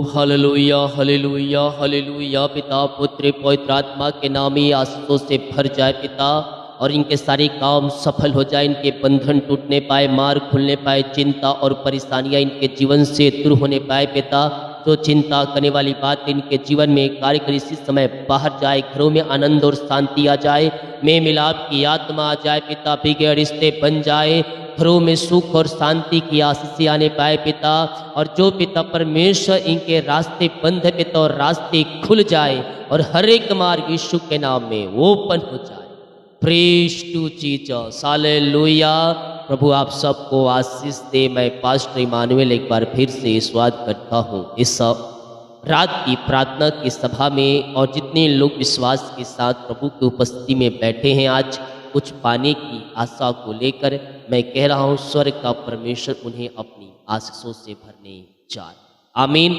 Hallelujah hallelujah hallelujah. पिता पुत्र पवित्र आत्मा के नाम ही आशीषों से भर जाए पिता, और इनके सारे काम सफल हो जाए, इनके बंधन टूटने पाए, मार खुलने पाए, चिंता और परेशानियां इनके जीवन से दूर होने पाए पिता। जो चिंता करने वाली बात इनके जीवन में कार्य कर इसी समय बाहर जाए, घरों में आनंद और शांति आ जाए, में मिलाप की आत्मा आ जाए पिता, बिगड़े रिश्ते बन जाए, घरों में सुख और शांति की आशीष आने पाए पिता। और जो पिता परमेश्वर इनके रास्ते बंद है पिता, और रास्ते खुल जाए, और हर एक मार्ग यीशु के नाम में ओपन हो जाए। Praise to Jesus, hallelujah. प्रभु आप सबको आशीष दे। मैं पास्टर इमानुएल एक बार फिर से स्वागत करता हूँ इस रात की प्रार्थना की सभा में, और जितने लोग विश्वास के साथ प्रभु की उपस्थिति में बैठे हैं, आज कुछ पाने की आशा को लेकर मैं कह रहा हूँ, स्वर्ग का परमेश्वर उन्हें अपनी आशीषों से भरने जाए। आमीन।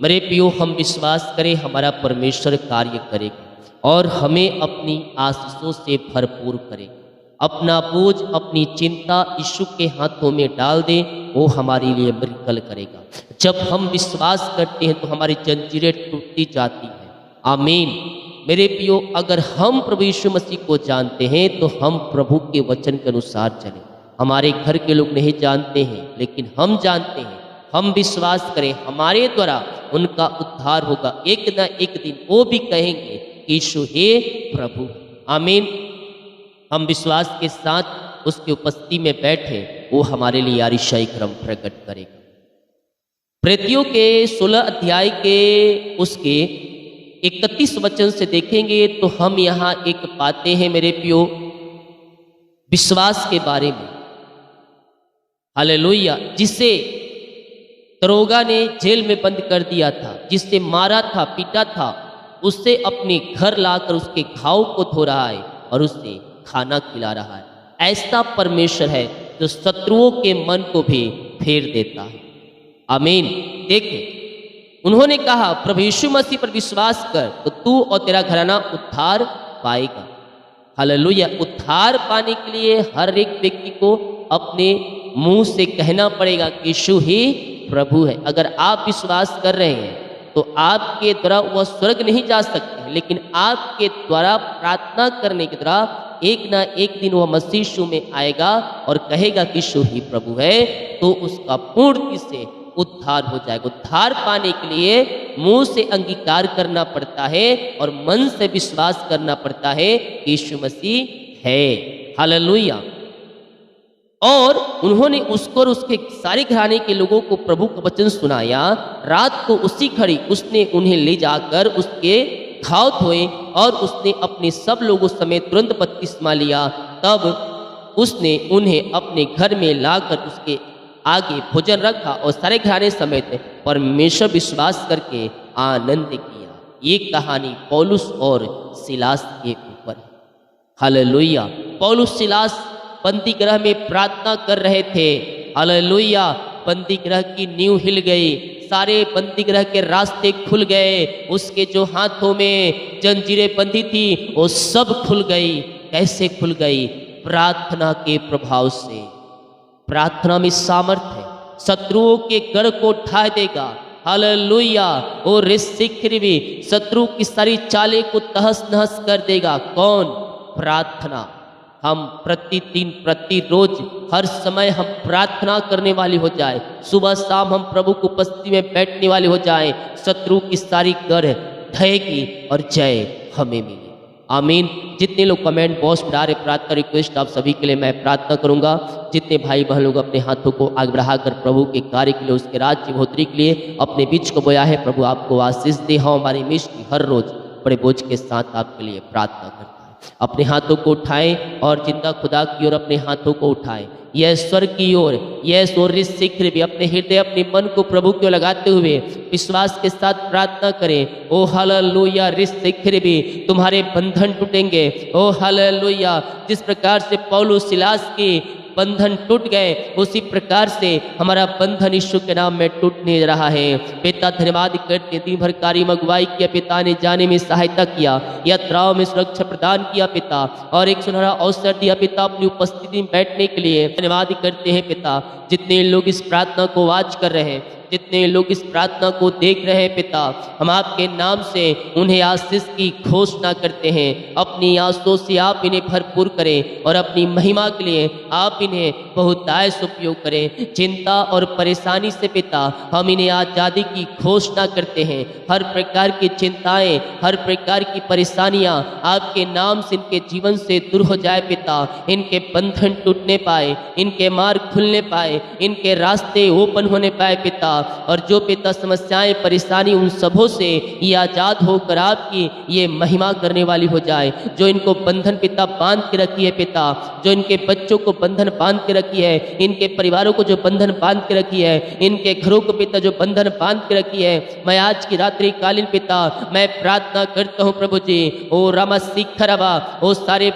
मेरे प्रियो, हम विश्वास करें हमारा परमेश्वर कार्य करेगा और हमें अपनी आशीषों से भरपूर करेगा। अपना बोझ, अपनी चिंता यीशु के हाथों में डाल दें, वो हमारे लिए मिरेकल करेगा। जब हम विश्वास करते हैं तो हमारी जंजीरें टूटती जाती हैं। आमीन। मेरे प्रियो, अगर हम प्रभु यीशु मसीह को जानते हैं तो हम प्रभु के वचन के अनुसार चलें। हमारे घर के लोग नहीं जानते हैं, लेकिन हम जानते हैं। हम विश्वास करें हमारे द्वारा उनका उद्धार होगा। एक ना एक दिन वो भी कहेंगे यीशु हे प्रभु। आमीन। हम विश्वास के साथ उसकी उपस्थिति में बैठे, वो हमारे लिए यारीशाही क्रम प्रकट करेगा। प्रेरितों के 16 अध्याय के उसके 31 वचन से देखेंगे तो हम यहाँ एक पाते हैं मेरे प्रियो, विश्वास के बारे में। हालेलुया। जिसे दरोगा ने जेल में बंद कर दिया था, जिससे मारा था, पीटा था, उससे अपने घर लाकर उसके घाव को धो रहा है और उससे खाना खिला रहा है। ऐसा परमेश्वर है जो शत्रुओं के मन को भी फेर देता है। आमीन। देखिए, उन्होंने कहा प्रभु यीशु मसीह पर विश्वास कर तो तू और तेरा घराना उद्धार पाएगा। हालेलुया। उद्धार पाने के लिए हर एक व्यक्ति को अपने मुंह से कहना पड़ेगा कि यीशु ही प्रभु है। अगर आप विश्वास कर रहे हैं तो आपके द्वारा वह स्वर्ग नहीं जा सकते, लेकिन आपके द्वारा प्रार्थना करने के द्वारा एक ना एक दिन वह मसीह यीशु में आएगा और कहेगा कि यीशु ही प्रभु है, तो उसका पूर्ति से उद्धार हो जाएगा। उद्धार पाने के लिए मुंह से अंगीकार करना पड़ता है और मन से विश्वास करना पड़ता है कि यीशु मसीह है। हालेलुया। और उन्होंने उसको और उसके सारे घराने के लोगों को प्रभु का वचन सुनाया। रात को उसी घड़ी उसने उन्हें ले जाकर उसके घाव धोए, और उसने अपने सब लोगों समेत तुरंत बपतिस्मा लिया। तब उसने उन्हें अपने घर में लाकर उसके आगे भोजन रखा और सारे घराने समेत परमेश्वर विश्वास करके आनंद किया। ये कहानी पौलुस और सिलास के ऊपर है। हालेलुया। पौलुस सिलास बंदी गृह में प्रार्थना कर रहे थे। हालेलुया। बंदी गृह की नींव हिल गई, सारे बंदी गृह के रास्ते खुल गए, उसके जो हाथों में जंजीरें बंधी थी वो सब खुल गई। कैसे खुल गई? प्रार्थना के प्रभाव से। प्रार्थना में सामर्थ्य है, शत्रुओं के गढ़ को ढा देगा। हालेलुया। और शीघ्र भी शत्रु की सारी चालें को तहस नहस कर देगा। कौन? प्रार्थना। हम प्रतिदिन, प्रतिरोज, हर समय हम प्रार्थना करने वाले हो जाए, सुबह शाम हम प्रभु की उपस्थिति में बैठने वाले हो जाए, शत्रु की सारी गढ़ ढहेगी और जय हमें मिले। आमीन। जितने लोग कमेंट बॉक्स में डाले प्रार्थना रिक्वेस्ट, आप सभी के लिए मैं प्रार्थना करूंगा। जितने भाई बहन लोग अपने हाथों को आगे बढ़ाकर प्रभु के कार्य के लिए, उसके राज्य बढ़ोतरी के लिए अपने बीच को बोया है, प्रभु आपको आशीष दे। हाँ, हमारी मिस्टी हर रोज बड़े बोझ के साथ आपके लिए प्रार्थना करता है। अपने हाथों को उठाएं और जिंदा खुदा की ओर अपने हाथों को उठाएं, यह स्वर्ग की ओर, यह सूर्य शीघ्र भी अपने हृदय, अपने मन को प्रभु की ओर लगाते हुए विश्वास के साथ प्रार्थना करें। ओ हालेलुया। शीघ्र भी तुम्हारे बंधन टूटेंगे। ओ हालेलुया। जिस प्रकार से पौलुस सिलास की बंधन टूट गए, उसी प्रकार से हमारा बंधन यीशु के नाम में टूटने रहा है। पिता धन्यवाद करते, दिन भर कार्य में अगुवाई किया पिता ने, जाने में सहायता किया, यात्राओं में सुरक्षा प्रदान किया पिता, और एक सुनहरा अवसर दिया पिता अपनी उपस्थिति में बैठने के लिए। धन्यवाद करते हैं पिता, जितने लोग इस प्रार्थना को वाच कर रहे हैं जितने लोग इस प्रार्थना को देख रहे हैं पिता, हम आपके नाम से उन्हें आशीष की घोषणा करते हैं। अपनी आशीषों से आप इन्हें भरपूर करें और अपनी महिमा के लिए आप इन्हें बहुतायत उपयोग करें। चिंता और परेशानी से पिता हम इन्हें आज़ादी की घोषणा करते हैं। हर प्रकार की चिंताएं, हर प्रकार की परेशानियां आपके नाम से इनके जीवन से दूर हो जाए पिता। इनके बंधन टूटने पाए, इनके मार्ग खुलने पाए, इनके रास्ते ओपन होने पाए पिता। और जो पिता समस्याएं, परेशानी, उन सबों से ये आज़ाद होकर आपकी ये महिमा करने वाली हो जाए। जो इनको बंधन पिता बांध के रखी है पिता, जो इनके बच्चों को बंधन बांध के रखी है, इनके परिवारों को जो बंधन बांध के रखी है, इनके घरों को पिता जो बंधन बांध के रखी है, मैं आज की रात्रि कालीन पिता मैं प्रार्थना करता हूँ प्रभु जी। ओ रामा शिखरवा, वो सारे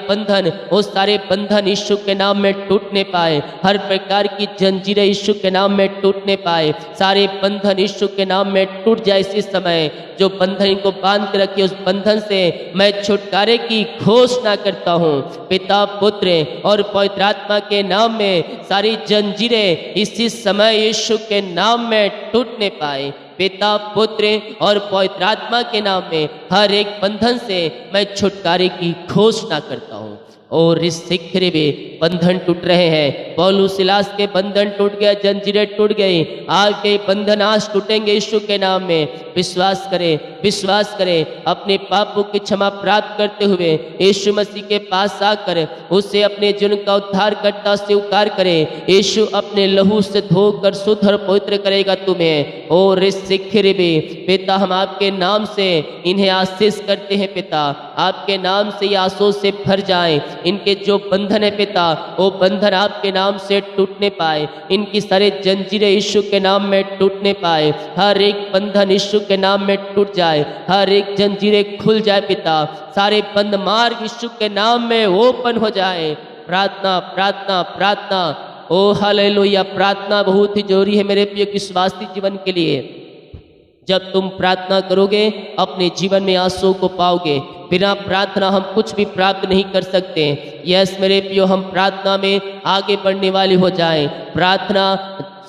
बंधन यीशु के नाम में टूटने पाए। हर प्रकार की जंजीरें यीशु के नाम में टूटने पाए। सारे बंधन यीशु के नाम में टूट जाए इसी समय। जो बंधन इनको बांध के रखी उस बंधन से मैं छुटकारे की घोषणा करता हूँ पिता, पुत्र और पवित्र आत्मा के नाम में। सारी जंजीरें इसी समय यीशु के नाम में टूटने पाए। पिता, पुत्र और पवित्र आत्मा के नाम में हर एक बंधन से मैं छुटकारे की घोषणा करता हूँ। और इस शिखरे में बंधन टूट रहे हैं। पौलुस सिलास के बंधन टूट गए, जंजीरें टूट गई। आपके बंधन आज टूटेंगे यीशु के नाम में। विश्वास करें, विश्वास करें। अपने पापों की क्षमा प्राप्त करते हुए यीशु मसीह के पास आकर उसे अपने जीवन का उद्धारकर्ता स्वीकार करें। यीशु अपने लहू से धोकर शुद्ध और पवित्र करेगा तुम्हें। और इस शिखरे में पिता हम आपके नाम से इन्हें आशीष करते हैं पिता। आपके नाम से ये आशीषों से भर जाएं। इनके जो बंधन है पिता, वो बंधन आपके नाम से टूटने पाए। इनकी सारे जंजीरें यीशु के नाम में टूटने पाए। हर एक बंधन यीशु के नाम में टूट जाए। हर एक जंजीरें खुल जाए पिता। सारे बंद मार्ग यीशु के नाम में ओपन हो जाए। प्रार्थना, प्रार्थना, प्रार्थना। ओ हालेलुया। प्रार्थना बहुत ही जरूरी है मेरे प्रिय विश्वासी जीवन के लिए। जब तुम प्रार्थना करोगे अपने जीवन में आंसू को पाओगे। बिना प्रार्थना हम कुछ भी प्राप्त नहीं कर सकते। यस मेरे प्रियो, हम प्रार्थना में आगे बढ़ने वाले हो जाएं। प्रार्थना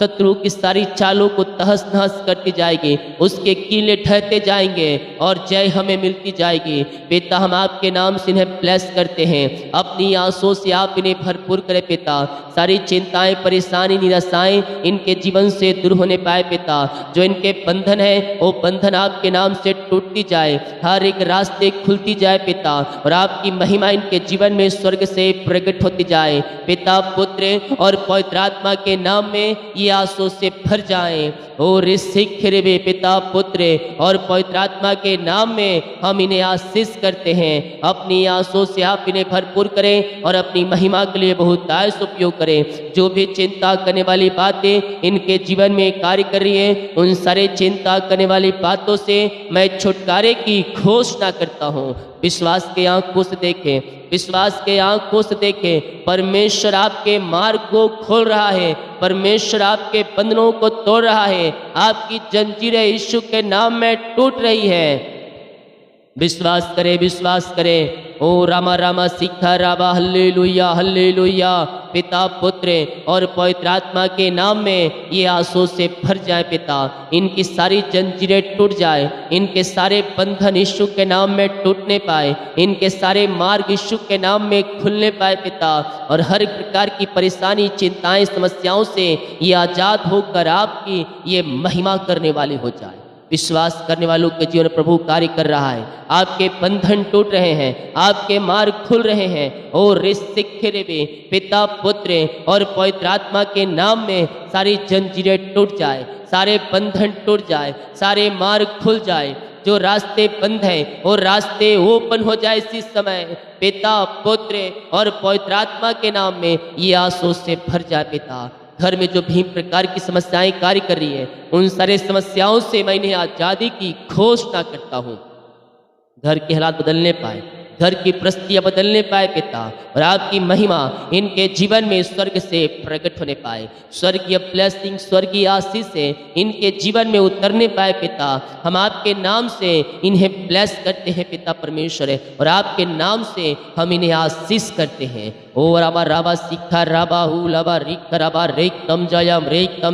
शत्रु की सारी चालों को तहस नहस करती जाएगी। उसके कीले ढहते जाएंगे और जय हमें मिलती जाएगी। पिता हम आपके नाम से इन्हें ब्लेस करते हैं। अपनी आंसुओं से आप इन्हें भरपूर करें पिता। सारी चिंताएं, परेशानी, निराशाएं इनके जीवन से दूर होने पाए पिता। जो इनके बंधन है वो बंधन आपके नाम से टूटती जाए। हर एक रास्ते खुलती जाए पिता। और आपकी महिमा इनके जीवन में स्वर्ग से प्रकट होती जाए पिता, पुत्र और पवित्र आत्मा के नाम में ये आंसू से भर जाएं। और इस शिखरे में पिता, पुत्र और पवित्र आत्मा के नाम में हम इन्हें आशीष करते हैं। अपनी आंसू से आप इन्हें भरपूर करें और अपनी महिमा के लिए बहुतायत उपयोग करें। जो भी चिंता करने वाली बातें इनके जीवन में कार्य कर रही हैं, उन सारे चिंता करने वाली बातों से मैं छुटकारे की घोषणा करता हूँ। विश्वास के आंखों से देखें, विश्वास के आंखों से देखें। परमेश्वर आपके मार्ग को खोल रहा है। परमेश्वर आपके बंधनों को तोड़ रहा है। आपकी जंजीरें यीशु के नाम में टूट रही है। विश्वास करें, विश्वास करें। ओ रामा रामा सिखा राबा, हल्लेलुया, हल्लेलुया। पिता, पुत्र और पवित्र आत्मा के नाम में ये आंसू से भर जाए पिता। इनकी सारी जंजीरें टूट जाए। इनके सारे बंधन यीशु के नाम में टूटने पाए। इनके सारे मार्ग यीशु के नाम में खुलने पाए पिता। और हर प्रकार की परेशानी, चिंताएं, समस्याओं से ये आजाद होकर आपकी ये महिमा करने वाले हो जाए। विश्वास करने वालों के जीवन प्रभु कार्य कर रहा है। आपके बंधन टूट रहे हैं, आपके मार्ग खुल रहे हैं। और इस शिखरे में पिता, पुत्र और पवित्र आत्मा के नाम में सारी जंजीरें टूट जाए, सारे बंधन टूट जाए, सारे मार्ग खुल जाए। जो रास्ते बंद हैं वो रास्ते ओपन हो जाए इसी समय। पिता, पुत्र और पवित्र आत्मा के नाम में ये आंसू से भर जाए पिता। घर में जो भी प्रकार की समस्याएं कार्य कर रही है, उन सारे समस्याओं से मैं इन्हें आजादी की घोषणा करता हूँ। घर के हालात बदलने पाए, घर की परिस्थितियां बदलने पाए पिता। और आपकी महिमा इनके जीवन में स्वर्ग से प्रकट होने पाए। स्वर्गीय ब्लेसिंग, स्वर्गीय आशीष से इनके जीवन में उतरने पाए पिता। हम आपके नाम से इन्हें ब्लेस करते हैं पिता परमेश्वर, और आपके नाम से हम इन्हें आशीष करते हैं। ओ रामा रामा सिखा राबा हु लबा रिक राबा रेक तम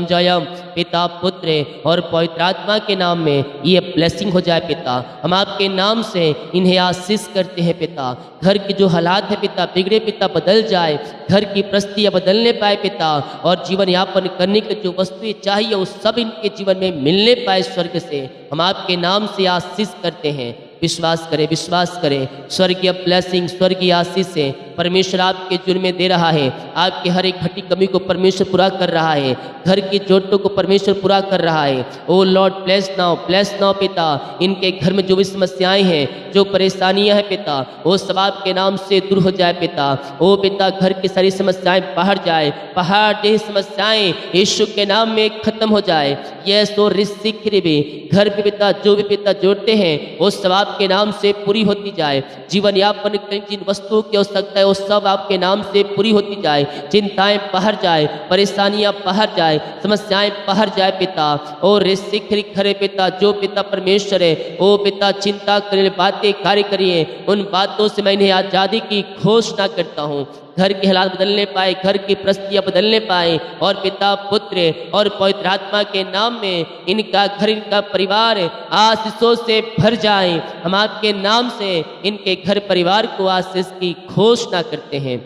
जयम पिता पुत्र और पवित्र आत्मा के नाम में ये ब्लेसिंग हो जाए पिता। हम आपके नाम से इन्हें आशीष करते हैं पिता। घर के जो हालात है पिता बिगड़े पिता बदल जाए, घर की परिस्थितियाँ बदलने पाए पिता, और जीवन यापन करने की जो वस्तुएं चाहिए वो सब इनके जीवन में मिलने पाए स्वर्ग से। हम आपके नाम से आशीष करते हैं। विश्वास करें स्वर्गीय ब्लेसिंग स्वर्गीय आशीष से परमेश्वर आपके जुर्म में दे रहा है। आपके हर एक घटी कमी को परमेश्वर पूरा कर रहा है, घर की जरूरतों को परमेश्वर पूरा कर रहा है। ओ लॉर्ड ब्लेस नाउ पिता। इनके घर में जो भी समस्याएं हैं, जो परेशानियां हैं पिता, वो सब आपके नाम से दूर हो जाए पिता। ओ पिता घर की सारी समस्याएं बाहर जाए, पहाड़ जैसी समस्याएं यीशु के नाम में खत्म हो जाए। यह सो रिसिक भी घर पे पिता जो भी पिता जोड़ते हैं वो सब आपके नाम से पूरी होती जाए। जीवन यापन जिन वस्तुओं की आवश्यकता है वो सब आपके नाम से पूरी होती जाए। चिंताएं बाहर जाए, परेशानियां बाहर जाए, समस्याएं बाहर जाए पिता। और रिसिक खरे पिता जो पिता परमेश्वर है वो पिता चिंता करे बातें कार्य करिए, उन बातों से मैं इन्हें आजादी की घोषणा करता हूँ। घर के हालात बदलने पाए, घर की परिस्थितियां बदलने पाए, और पिता पुत्र और पवित्र आत्मा के नाम में इनका घर इनका परिवार आशीषों से भर जाए। हम आपके नाम से इनके घर परिवार को आशीष की घोषणा करते हैं।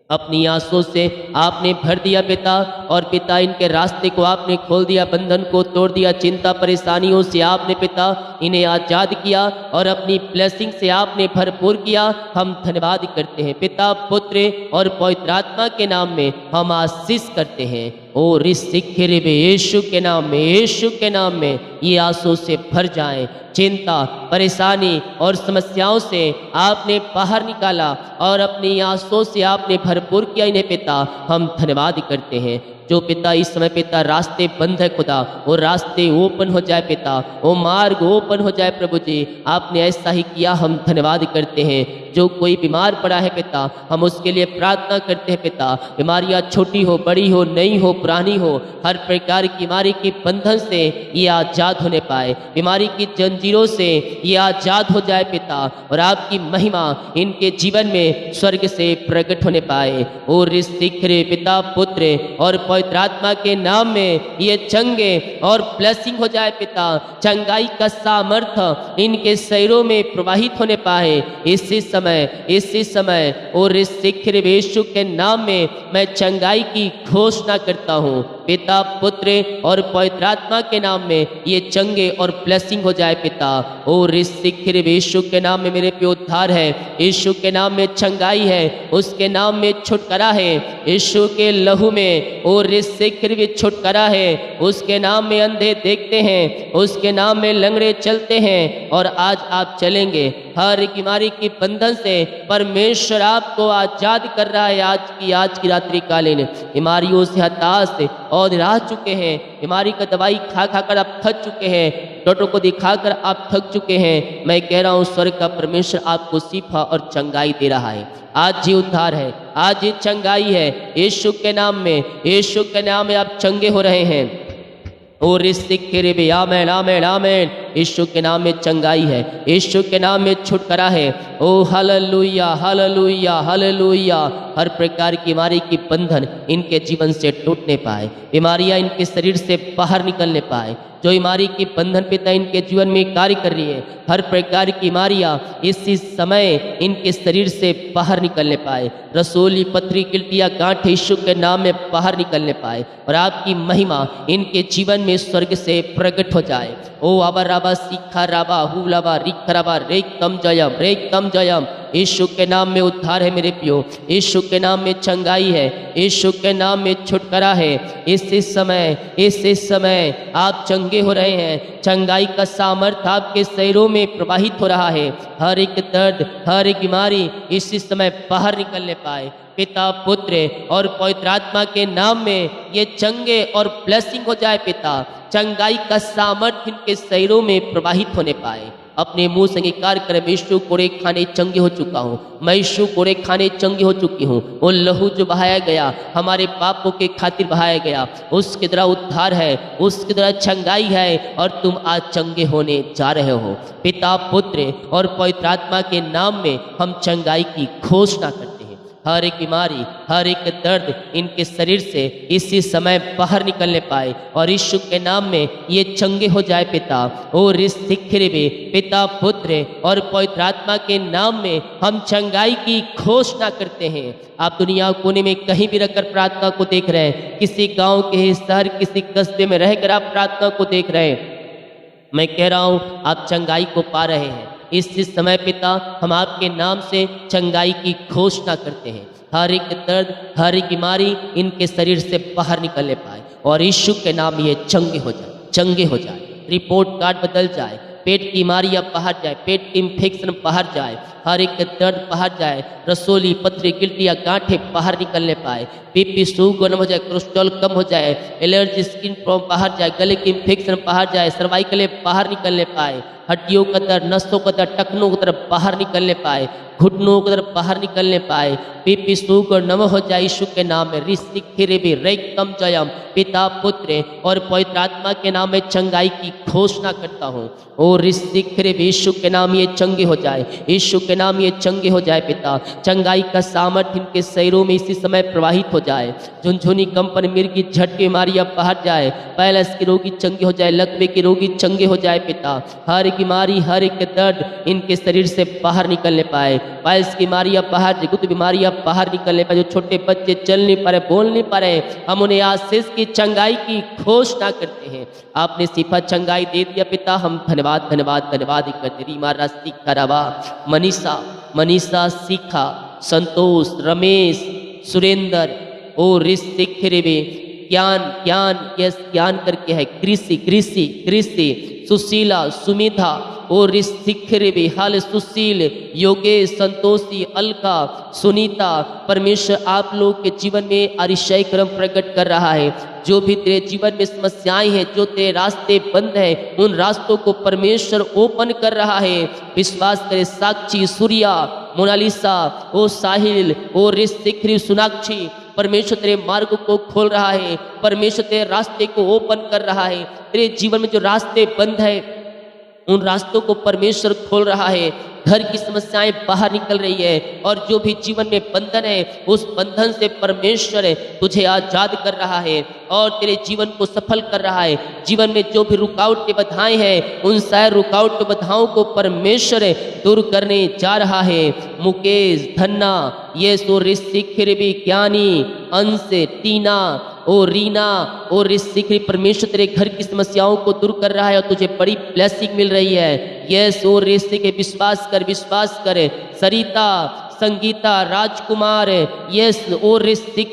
अपनी आंसुओं से आपने भर दिया पिता, और पिता इनके रास्ते को आपने खोल दिया, बंधन को तोड़ दिया, चिंता परेशानियों से आपने पिता इन्हें आजाद किया और अपनी ब्लेसिंग से आपने भरपूर किया। हम धन्यवाद करते हैं पिता पुत्र और पवित्र आत्मा के नाम में हम आशीष करते हैं। ओ रिसिखिर यीशु के नाम में ये आंसू से भर जाएं। चिंता परेशानी और समस्याओं से आपने बाहर निकाला और अपनी आंसुओं से आपने भरपूर किया इन्हें पिता। हम धन्यवाद करते हैं। जो पिता इस समय पिता रास्ते बंद है खुदा, वो रास्ते ओपन हो जाए पिता, वो मार्ग ओपन हो जाए प्रभु जी। आपने ऐसा ही किया, हम धन्यवाद करते हैं। जो कोई बीमार पड़ा है पिता हम उसके लिए प्रार्थना करते हैं पिता। बीमारियां छोटी हो बड़ी हो नई हो पुरानी हो, हर प्रकार की बीमारी के बंधन से ये आजाद होने पाए, बीमारी की जंजीरों से ये आजाद हो जाए पिता, और आपकी महिमा इनके जीवन में स्वर्ग से प्रकट होने पाए। और इस सिखरे पिता पुत्र और पवित्र आत्मा के नाम में ये चंगे और ब्लेसिंग हो जाए पिता। चंगाई का सामर्थ्य इनके शरीरों में प्रवाहित होने पाए इसी समय और इस सिखर यीशु के नाम में मैं चंगाई की घोषणा करता हूँ। पिता पुत्र और पवित्र आत्मा के नाम में ये चंगे और ब्लेसिंग हो जाए पिता। और इस सिखर यीशु के नाम में मेरे पे उद्धार है, यीशु के नाम में चंगाई है, उसके नाम में छुटकारा है, यीशु के लहू में और इस सिखर में छुटकारा है। उसके नाम में अंधे देखते हैं, उसके नाम में लंगड़े चलते हैं, और आज आप चलेंगे। हर एक बीमारी की बंधन से परमेश्वर आपको आजाद कर रहा है। आज की रात्रि कालीन बीमारियों से हताश और निराश चुके हैं, बीमारी का दवाई खा कर आप थक चुके हैं, डॉक्टर को दिखाकर आप थक चुके हैं। मैं कह रहा हूँ स्वर्ग का परमेश्वर आपको शिफा और चंगाई दे रहा है। आज ही उद्धार है, आज ही चंगाई है। यीशु के नाम में आप चंगे हो रहे हैं। और इस सिक्के भी आमेन आमेन आमेन। यीशु के नाम में चंगाई है, यीशु के नाम में छुटकारा है। ओ हालेलुया हालेलुया हालेलुया। हर प्रकार की बीमारी की बंधन इनके जीवन से टूटने पाए, बीमारियां इनके शरीर से बाहर निकलने पाए। जो बीमारी की बंधन पिता इनके जीवन में कार्य कर रही है, हर प्रकार की बीमारियां इसी समय इनके शरीर से बाहर निकलने पाए। रसोली पथरी गिल्टिया गांठ यीशु के नाम में बाहर निकलने पाए, और आपकी महिमा इनके जीवन में स्वर्ग से प्रकट हो जाए। ओ आबा राबा सीखा राबा हु लाबा रिख राबा रेक तम जयम। यीशु के नाम में उद्धार है मेरे प्रियो, यीशु के नाम में चंगाई है, यीशु के नाम में छुटकारा है। इस समय आप चंगे हो रहे हैं। चंगाई का सामर्थ्य आपके शरीरों में प्रवाहित हो रहा है। हर एक दर्द हर एक बीमारी इसी समय बाहर निकलने पाए। पिता पुत्र और पवित्र आत्मा के नाम में ये चंगे और ब्लेसिंग हो जाए पिता। चंगाई का सामर्थ्य इनके शरीरों में प्रवाहित होने पाए। अपने मुंह से अंगीकार कर मैं यीशु कोड़े खाने चंगे हो चुका हूँ, मैं यीशु कोड़े खाने चंगे हो चुकी हूँ। वो लहू जो बहाया गया हमारे पापों के खातिर बहाया गया, उसके द्वारा उद्धार है, उसके द्वारा चंगाई है, और तुम आज चंगे होने जा रहे हो। पिता पुत्र और पवित्र आत्मा के नाम में हम चंगाई की घोषणा करते हैं। हर एक बीमारी, हर एक दर्द इनके शरीर से इसी समय बाहर निकलने पाए और यीशु के नाम में ये चंगे हो जाए पिता। और पिता, पुत्र और पवित्र आत्मा के नाम में हम चंगाई की घोषणा करते हैं। आप दुनिया कोने में कहीं भी रहकर प्रार्थना को देख रहे हैं, किसी गांव के शहर, किसी कस्बे में रहकर आप प्रार्थना को देख रहे हैं, मैं कह रहा हूं आप चंगाई को पा रहे हैं। इस समय पिता हम आपके नाम से चंगाई की घोषणा करते हैं। हर एक दर्द, हर एक बीमारी इनके शरीर से बाहर निकलने पाए और यीशु के नाम में ये चंगे हो जाए, चंगे हो जाए। रिपोर्ट कार्ड बदल जाए, पेट की बीमारियां बाहर जाए, पेट की इन्फेक्शन बाहर जाए, हर एक दर्द बाहर जाए, रसोली, पथरी, गिल्टियाँ, गांठे बाहर निकलने पाए, बीपी, शुगर हो जाए, कोलेस्ट्रॉल कम हो जाए, एलर्जी, स्किन प्रॉब्लम बाहर जाए, गले की इन्फेक्शन बाहर जाए, सर्वाइकल बाहर निकलने पाए, हड्डियों का दर्द, नसों का दर्द, टखनों की तरफ बाहर निकलने पाए, घुटनों की तरफ बाहर निकलने पाए, बीपी, शुगर नम हो जाए यीशु के नाम में। रेक्तम जयम, पिता, पुत्र और पवित्र आत्मा के नाम में चंगाई की घोषणा करता हूँ। और यीशु के नाम ये चंगे हो जाए, यीशु के नाम ये चंगे हो जाए पिता। चंगाई का सामर्थ्य इनके शरीरों में इसी समय प्रवाहित हो जाए। झुनझुनी, कंपन, मिर्गी, झटके बीमारियां बाहर जाए, पैलस के रोगी चंगे हो जाए, लकवे के रोगी चंगे हो जाए पिता। हर एक बीमारी, हर एक दर्द इनके शरीर से बाहर निकलने पाए, पाइल्स की बीमारियां बाहर, गुप्त बीमारियां बाहर निकलने पाए। जो छोटे बच्चे चल नहीं पा रहे, बोल नहीं पा रहे, हम उन्हें आशीष की चंगाई की घोषणा करते हैं। आपने सिफा चंगाई दे दिया पिता, हम धन्यवाद धन्यवाद धन्यवाद ही करते। रीमा, रास्ती, खराबा, मनीषा, सीखा, संतोष, रमेश, सुरेंद्र और ज्ञान करके है, कृषि, सुशीला, सुमिधा और हाल, सुशील, योगेश, संतोषी, अलका, सुनीता। परमेश्वर आप लोग के जीवन में अतिशय क्रम प्रकट कर रहा है। जो भी तेरे जीवन में समस्याएं हैं, जो तेरे रास्ते बंद हैं, उन रास्तों को परमेश्वर ओपन कर रहा है। विश्वास करे। साक्षी, सूर्या, मोनालिसा, ओ साहिल, ओ सोनाक्षी, परमेश्वर तेरे मार्ग को खोल रहा है, परमेश्वर तेरे रास्ते को ओपन कर रहा है। तेरे जीवन में जो रास्ते बंद है उन रास्तों को परमेश्वर खोल रहा है। घर की समस्याएं बाहर निकल रही है और जो भी जीवन में बंधन है उस बंधन से परमेश्वर तुझे आजाद कर रहा है और तेरे जीवन को सफल कर रहा है। जीवन में जो भी रुकावट के बाधाएं हैं उन सारे रुकावट के बाधाओं को परमेश्वर दूर करने जा रहा है। मुकेश, धन्ना, ये सो ऋषि, ज्ञानी, अंश, टीना और रीना और ऋषि, परमेश्वर तेरे घर की समस्याओं को दूर कर रहा है और तुझे बड़ी ब्लेसिंग मिल रही है। यस और ऋषि के विश्वास कर। सरिता, संगीता, राजकुमार, यस और ऋषि,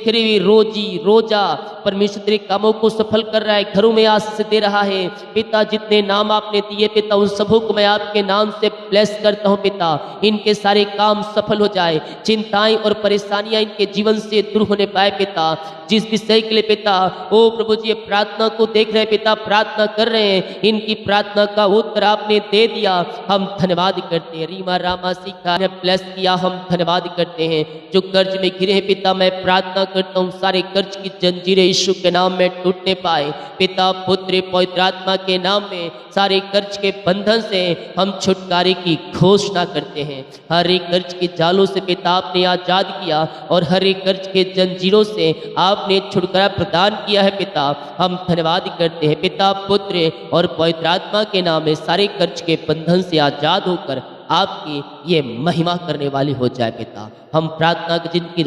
रोजा, परमेश्वर तेरे कामों को सफल कर रहा है, घरों में आशीष दे रहा है। पिता, जितने नाम आपने दिए पिता उन सबों को मैं आपके नाम से ब्लेस करता हूँ पिता। इनके सारे काम सफल हो जाए, चिंताएं और परेशानियां इनके जीवन से दूर होने पाए पिता। जिस विषय के लिए पिता ओ प्रभु जी प्रार्थना को देख रहे हैं पिता, प्रार्थना कर रहे हैं, इनकी प्रार्थना का उत्तर आपने दे दिया, हम धन्यवाद करते हैं। रीमा, रामा, सीखा ने ब्लेस किया, हम धन्यवाद करते हैं। जो कर्ज में घिरे हैं पिता, मैं प्रार्थना करता हूँ सारे कर्ज की जंजीरें यीशु के नाम में टूटने पाए पिता, पुत्र, पवित्र आत्मा के नाम में सारे कर्ज के बंधन से हम छुटकारे की घोषणा करते हैं। हर एक कर्ज के जालों से पिता आपने आजाद किया और हर एक कर्ज के जंजीरों से आपने छुटकारा प्रदान किया है पिता, हम धन्यवाद करते हैं पिता, पुत्र और पवित्र आत्मा के नाम में सारे कर्ज के बंधन से आजाद होकर आपकी ये महिमा करने वाली हो जाए पिता। हम प्रार्थना के जिनकी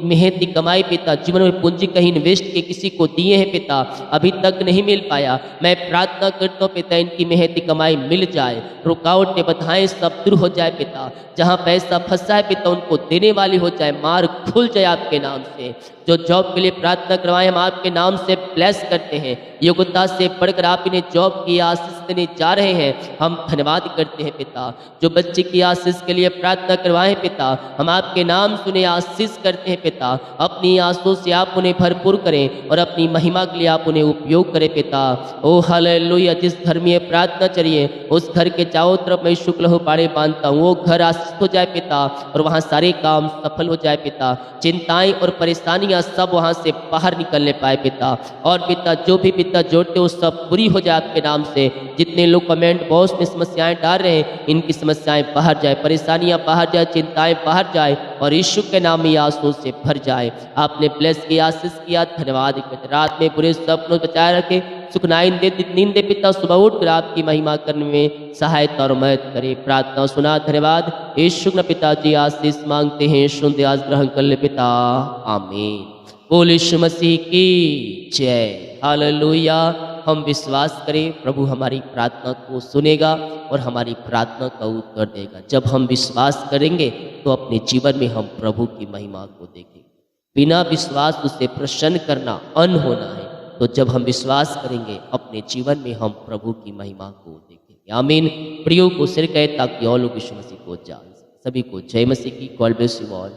मेहनती कमाई पिता जीवन में पूंजी कहीं इन्वेस्ट के किसी को दिए हैं पिता, अभी तक नहीं मिल पाया, मैं प्रार्थना करता हूँ पिता इनकी मेहनती कमाई मिल जाए, रुकावटें बाधाएं सब दूर हो जाए पिता। जहाँ पैसा फंसा है पिता उनको देने वाली हो जाए, मार्ग खुल जाए आपके नाम से। जो जॉब के लिए प्रार्थना करवाए हम आपके नाम से ब्लेस करते हैं, योग्यता से बढ़कर आप इन्हें जॉब की आशीष देने जा रहे हैं, हम धन्यवाद करते हैं पिता। जो बच्चे की आशीष के लिए प्रार्थना करवाए पिता, हम आपके नाम सुने आशीष करते हैं पिता। अपनी आंसू से आप उन्हें भरपूर करें और अपनी महिमा के लिए आप उन्हें उपयोग करें पिता। ओ हालेलुया। जिस घर में प्रार्थना चलिए उस घर के चारों तरफ मैं शुक्ल हो पाड़े बांधता हूँ, वो घर आशीष हो जाए पिता और वहाँ सारे काम सफल हो जाए पिता। चिंताएं और परेशानियां सब वहाँ से बाहर निकलने पाए पिता। और पिता जो भी पिता जोड़ते हो सब पूरी हो जाए आपके नाम से। जितने लोग कमेंट बॉक्स में समस्याएं डाल रहे हैं इनकी समस्याएं बाहर जाए परेशानियां बाहर जाए, चिंताएं बाहर जाए और यीशु के नाम में आंसू से भर जाए। आपने ब्लेस किया, आशीष किया, धन्यवाद। रात में बुरे सपनों बचाए रखे, सुखनाई नींद दे पिता, सुबह उठकर आपकी महिमा करने में सहायता और मदद करे। प्रार्थना सुना, धन्यवाद। यीशु न पिताजी आशीष मांगते हैं, सुनते आज ग्रहण कर ले पिता, आमीन। बोल यीशु मसीह की जय, हालेलुया। हम विश्वास करें प्रभु हमारी प्रार्थना को सुनेगा और हमारी प्रार्थना का उत्तर देगा। जब हम विश्वास करेंगे तो अपने जीवन में हम प्रभु की महिमा को देखेंगे। बिना विश्वास उसे प्रसन्न करना अन्न होना है। तो जब हम विश्वास करेंगे अपने जीवन में हम प्रभु की महिमा को देखेंगे। आमीन। प्रियो को सिर कहे ताकि और लोग यीशु मसीह को जान सके। सभी को जय मसीह की। God bless you all.